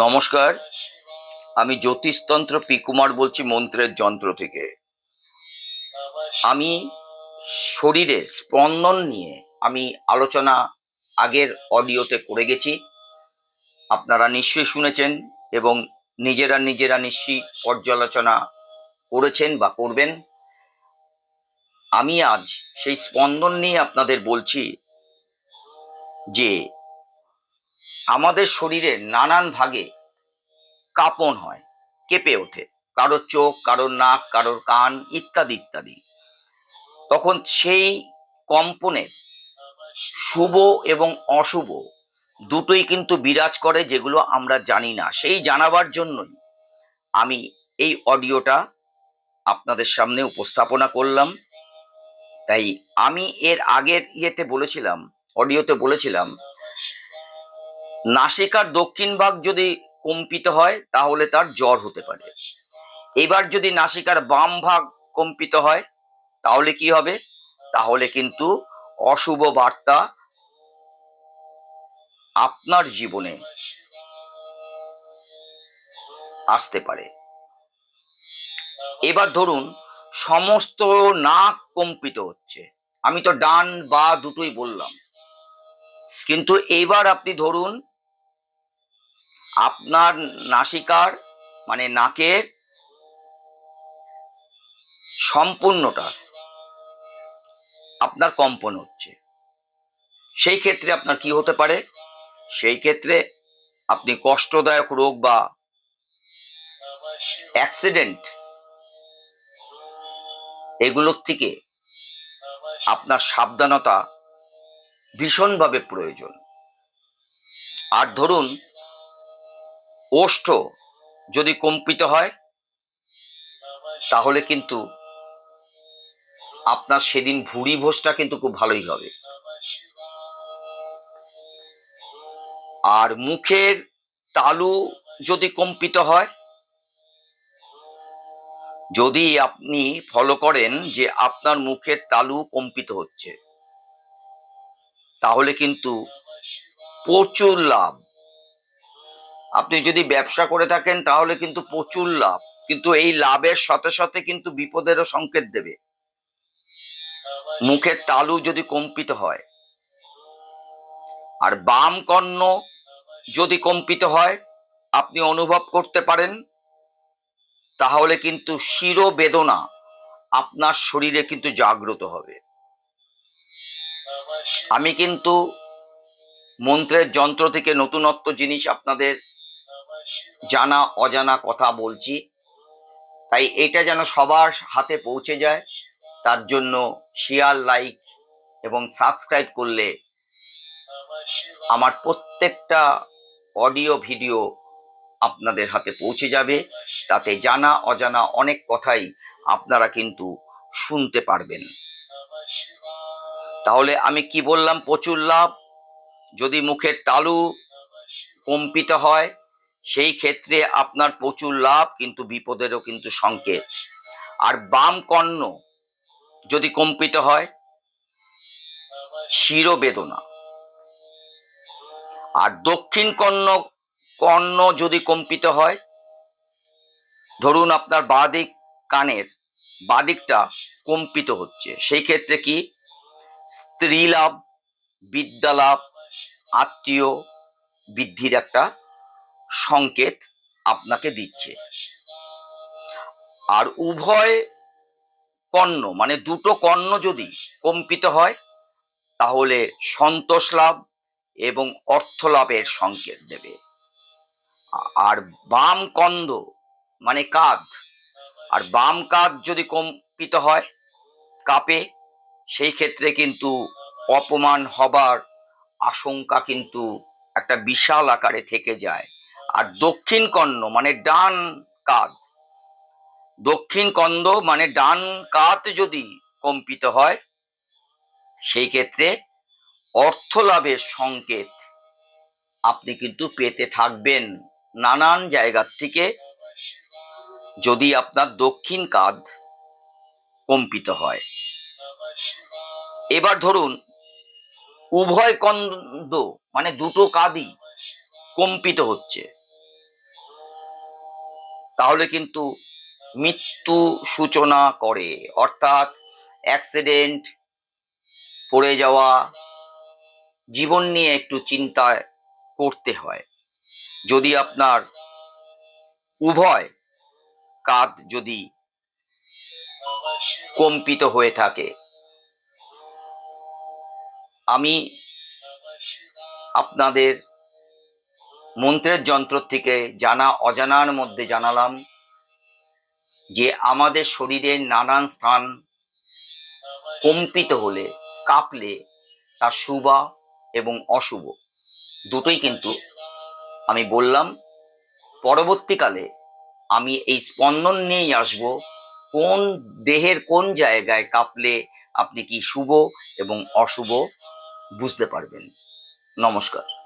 নমস্কার, আমি জ্যোতিষতন্ত্র পি কুমার বলছি মন্ত্রের যন্ত্র থেকে। আমি শরীরের স্পন্দন নিয়ে আমি আলোচনা আগের অডিওতে করে গেছি। আপনারা নিশ্চয়ই শুনেছেন এবং নিজেরা নিশ্চয়ই পর্যালোচনা করেছেন বা করবেন। আমি আজ সেই স্পন্দন নিয়ে আপনাদের বলছি যে আমাদের শরীরের নানান ভাগে কাঁপন হয়, কেঁপে ওঠে, কারোর চোখ, কারোর নাক, কারোর কান, ইত্যাদি ইত্যাদি। তখন সেই কম্পনের শুভ এবং অশুভ দুটোই কিন্তু বিরাজ করে, যেগুলো আমরা জানি না। সেই জানাবার জন্যই আমি এই অডিওটা আপনাদের সামনে উপস্থাপনা করলাম। তাই আমি এর আগের অডিওতে বলেছিলাম, নাসিকার দক্ষিণ ভাগ যদি কম্পিত হয় তাহলে তার জ্বর হতে পারে। এবার যদি নাসিকার বাম ভাগ কম্পিত হয় তাহলে কি হবে? তাহলে কিন্তু অশুভ বার্তা আপনার জীবনে আসতে পারে। এবার ধরুন সমস্ত নাক কম্পিত হচ্ছে, আমি তো ডান বা দুটোই বললাম, কিন্তু এইবার আপনি ধরুন আপনার নাসিকার মানে নাকের সম্পূর্ণটার আপনার কম্পন হচ্ছে। সেই ক্ষেত্রে আপনার কি হতে পারে? সেই ক্ষেত্রে আপনি কষ্টদায়ক রোগ বা অ্যাক্সিডেন্ট এগুলোর থেকে আপনার সাবধানতা ভীষণভাবে প্রয়োজন। আর ধরুন ওষ্ঠ যদি কম্পিত হয় তাহলে কিন্তু আপনার সেদিন ভুঁড়ি ভোজটা কিন্তু খুব ভালোই হবে। আর মুখের তালু যদি কম্পিত হয়, যদি আপনি ফলো করেন যে আপনার মুখের তালু কম্পিত হচ্ছে, তাহলে কিন্তু প্রচুর লাভ। আপনি যদি ব্যবসা করে থাকেন তাহলে কিন্তু প্রচুর লাভ, কিন্তু এই লাভের সাথে সাথে কিন্তু বিপদেরও সংকেত দেবে। মুখের তালু যদি কম্পিত হয়, আর বাম কর্ণ যদি কম্পিত হয়, আপনি অনুভব করতে পারেন, তাহলে কিন্তু শিরোবেদনা আপনার শরীরে কিন্তু জাগ্রত হবে। আমি কিন্তু মন্ত্রের যন্ত্র থেকে নতুনত্ব জিনিস আপনাদের জানা অজানা কথা বলছি, তাই এটা যেন সবার হাতে পৌঁছে যায়, তার জন্য শেয়ার, লাইক এবং সাবস্ক্রাইব করলে আমার প্রত্যেকটা অডিও ভিডিও আপনাদের হাতে পৌঁছে যাবে। তাতে জানা অজানা অনেক কথাই আপনারা কিন্তু শুনতে পারবেন। তাহলে আমি কি বললাম? প্রচুর লাভ। যদি মুখের তালু কম্পিত হয় সেই ক্ষেত্রে আপনার প্রচুর লাভ, কিন্তু বিপদেরও কিন্তু সংকেত। আর বাম কর্ণ যদি কম্পিত হয়, শিরোবেদনা। আর দক্ষিণ কর্ণ যদি কম্পিত হয়, ধরুন আপনার বাদিক কানের বাদিকটা কম্পিত হচ্ছে, সেই ক্ষেত্রে কি স্ত্রী লাভ, বিদ্যা লাভ, আত্মীয় বৃদ্ধির একটা সংকেত আপনাকে দিচ্ছে। আর উভয় কর্ণ মানে দুটো কর্ণ যদি কম্পিত হয় তাহলে সন্তোষ লাভ এবং অর্থ লাভের সংকেত দেবে। আর বাম কন্দ মানে কাঁধ, আর বাম কাঁধ যদি কম্পিত হয়, কাঁপে, সেই ক্ষেত্রে কিন্তু অপমান হবার আশঙ্কা কিন্তু একটা বিশাল আকারে থেকে যায়। আর দক্ষিণ কর্ণ মানে ডান কাঁধ, দক্ষিণ কন্দ মানে ডান কাঁধ যদি কম্পিত হয়, সেই ক্ষেত্রে অর্থ লাভের সংকেত আপনি কিন্তু পেতে থাকবেন নানান জায়গার থেকে, যদি আপনার দক্ষিণ কাঁধ কম্পিত হয়। এবার ধরুন উভয় কন্দ মানে দুটো কাঁধই কম্পিত হচ্ছে, তাহলে কিন্তু মৃত্যু সূচনা করে, অর্থাৎ অ্যাক্সিডেন্ট, পড়ে যাওয়া, জীবন নিয়ে একটু চিন্তায় করতে হয়। যদি আপনার উভয় কাঁধ যদি কম্পিত হয়ে থাকে, আমি আপনাদের মন্ত্রের যন্ত্র থেকে জানা অজানার মধ্যে জানালাম যে আমাদের শরীরের নানান স্থান কম্পিত হলে, কাঁপলে, তা শুভ এবং অশুভ দুটোই কিন্তু আমি বললাম। পরবর্তীকালে আমি এই স্পন্দন নিয়েই আসব, কোন দেহের কোন জায়গায় কাঁপলে আপনি কি শুভ এবং অশুভ বুঝতে পারবেন। নমস্কার।